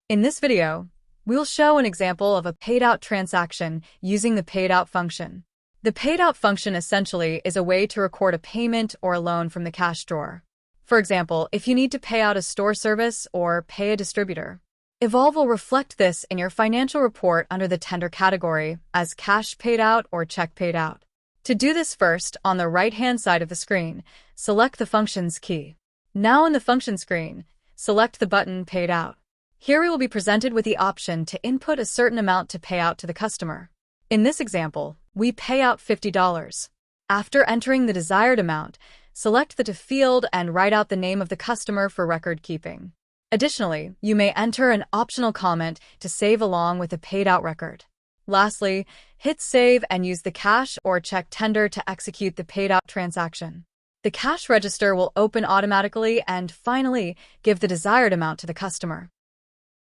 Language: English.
In this video, we'll show an example of a paid out transaction using the paid out function. The paid out function essentially is a way to record a payment or a loan from the cash drawer. For example, if you need to pay out a store service or pay a distributor, Evolve will reflect this in your financial report under the tender category as cash paid out or check paid out. To do this, first, on the right-hand side of the screen, select the functions key. Now in the function screen, select the button Paid Out. Here we will be presented with the option to input a certain amount to pay out to the customer. In this example, we pay out $50. After entering the desired amount, select the To field and write out the name of the customer for record keeping. Additionally, you may enter an optional comment to save along with the paid out record. Lastly, hit Save and use the cash or check tender to execute the paid out transaction. The cash register will open automatically and finally give the desired amount to the customer.